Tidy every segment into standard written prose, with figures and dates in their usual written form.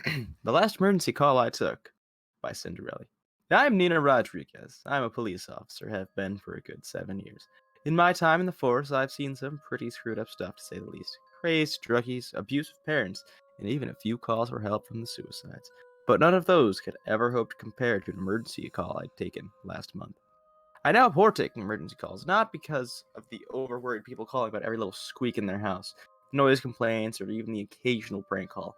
The Last Emergency Call I Took by Cinderella. I'm Nina Rodriguez. I'm a police officer, have been for a good 7 years. In my time in the force, I've seen some pretty screwed up stuff to say the least. Crazed druggies, abusive parents, and even a few calls for help from the suicides. But none of those could ever hope to compare to an emergency call I'd taken last month. I now abhor taking emergency calls, not because of the overworried people calling about every little squeak in their house, noise complaints, or even the occasional prank call.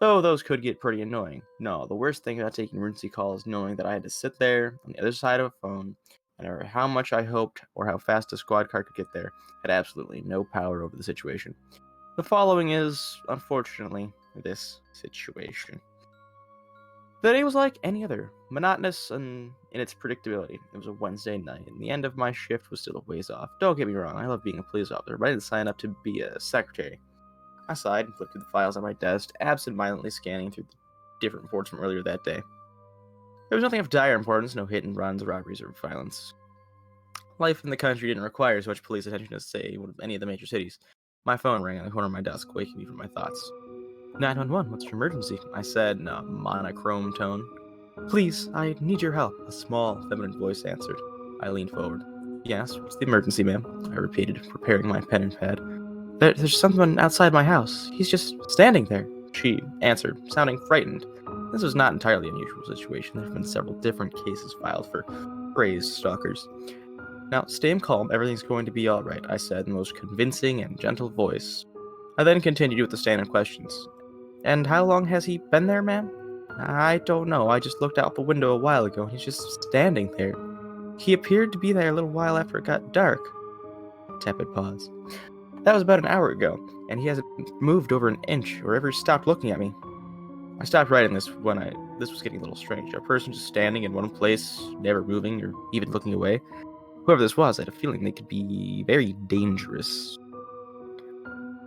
Though those could get pretty annoying. No, the worst thing about taking emergency calls is knowing that I had to sit there on the other side of a phone, and no matter how much I hoped or how fast a squad car could get there, had absolutely no power over the situation. The following is, unfortunately, this situation. The day was like any other, monotonous and in its predictability. It was a Wednesday night, and the end of my shift was still a ways off. Don't get me wrong, I love being a police officer, but I didn't sign up to be a secretary. I sighed and flipped through the files on my desk, absent-mindedly scanning through the different reports from earlier that day. There was nothing of dire importance, no hit and runs, robberies, or violence. Life in the country didn't require as much police attention as, say, one of any of the major cities. My phone rang on the corner of my desk, waking me from my thoughts. 911, what's your emergency? I said in a monochrome tone. Please, I need your help, a small, feminine voice answered. I leaned forward. Yes, what's the emergency, ma'am? I repeated, preparing my pen and pad. There's someone outside my house. He's just standing there, she answered, sounding frightened. This was not entirely an unusual situation. There have been several different cases filed for crazed stalkers. Now, stay calm. Everything's going to be all right, I said in the most convincing and gentle voice. I then continued with the standard questions. And how long has he been there, ma'am? I don't know. I just looked out the window a while ago, and he's just standing there. He appeared to be there a little while after it got dark. Tepid pause. That was about an hour ago, and he hasn't moved over an inch or ever stopped looking at me. I stopped writing this when this was getting a little strange. A person just standing in one place, never moving or even looking away. Whoever this was, I had a feeling they could be very dangerous.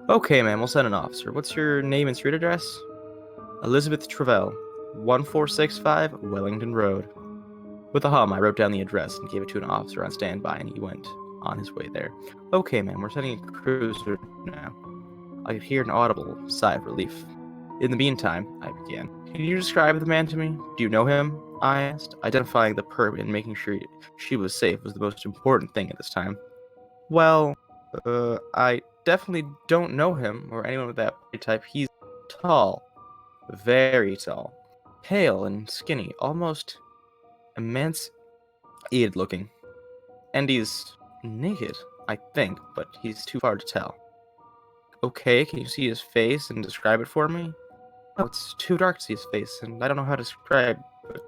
Okay, ma'am, we'll send an officer. What's your name and street address? Elizabeth Travell, 1465 Wellington Road. With a hum, I wrote down the address and gave it to an officer on standby, and he went on his way there. Okay, ma'am, we're sending a cruiser now. I could hear an audible sigh of relief. In the meantime, I began. Can you describe the man to me? Do you know him? I asked. Identifying the perp and making sure she was safe was the most important thing at this time. Well, I definitely don't know him or anyone with that body type. He's tall. Very tall. Pale and skinny, almost emaciated looking. And he's naked, I think, but he's too far to tell. Okay, can you see his face and describe it for me? No, it's too dark to see his face, and I don't know how to describe, but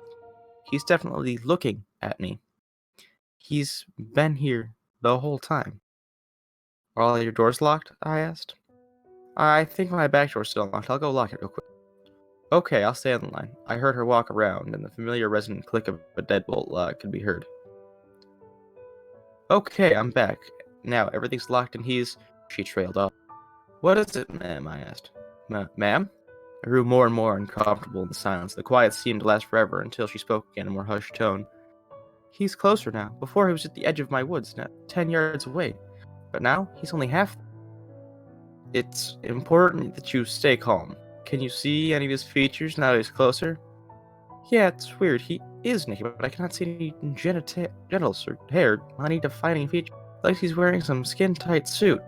he's definitely looking at me. He's been here the whole time. Are all your doors locked? I asked. I think my back door's still locked. I'll go lock it real quick. Okay, I'll stay on the line. I heard her walk around, and the familiar resonant click of a deadbolt lock could be heard. Okay, I'm back. Now, everything's locked and She trailed off. What is it, ma'am? I asked. Ma'am? I grew more and more uncomfortable in the silence. The quiet seemed to last forever until she spoke again in a more hushed tone. He's closer now. Before he was at the edge of my woods, not 10 yards away. But now, he's only half. It's important that you stay calm. Can you see any of his features now that he's closer? Yeah, it's weird. He is naked, but I cannot see any genitals or hair on any defining feature. Like he's wearing some skin-tight suit.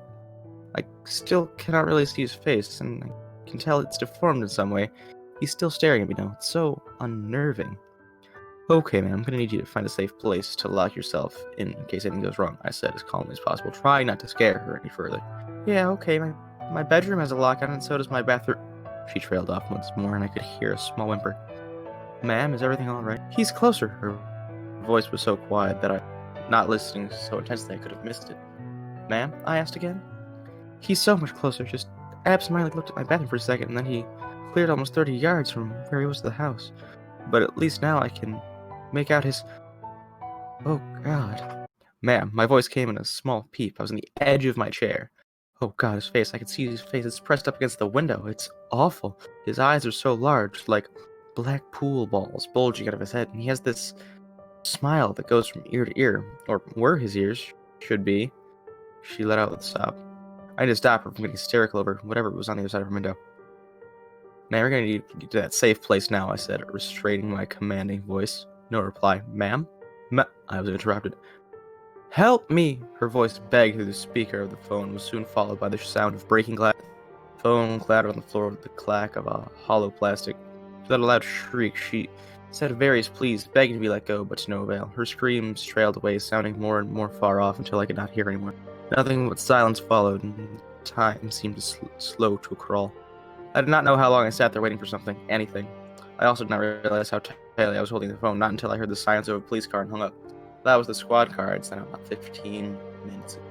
I still cannot really see his face, and I can tell it's deformed in some way. He's still staring at me now. It's so unnerving. Okay, man, I'm gonna need you to find a safe place to lock yourself in case anything goes wrong, I said as calmly as possible. Try not to scare her any further. Yeah, okay, my bedroom has a lock on it, and so does my bathroom. She trailed off once more, and I could hear a small whimper. Ma'am, is everything all right? He's closer. Her voice was so quiet that not listening so intensely I could have missed it. Ma'am? I asked again. He's so much closer. Just absentmindedly looked at my bathroom for a second, and then he cleared almost 30 yards from where he was to the house. But at least now I can make out his... Oh, God. Ma'am, my voice came in a small peep. I was on the edge of my chair. Oh, God, his face. I could see his face. It's pressed up against the window. It's awful. His eyes are so large, like black pool balls bulging out of his head, and he has this smile that goes from ear to ear, or where his ears should be. She let out with a sob. I had to stop her from getting hysterical over whatever was on the other side of her window. Man, we're gonna need to get to that safe place now, I said, restraining my commanding voice. No reply. Ma'am? I was interrupted. Help me! Her voice begged through the speaker of the phone was soon followed by the sound of breaking glass. The phone clattered on the floor with the clack of a hollow plastic. Without a loud shriek, she said various pleas, begging to be let go, but to no avail. Her screams trailed away, sounding more and more far off until I could not hear anymore. Nothing but silence followed, and time seemed to slow to a crawl. I did not know how long I sat there waiting for something, anything. I also did not realize how tightly I was holding the phone, not until I heard the silence of a police car and hung up. That was the squad car I'd sent out about 15 minutes ago.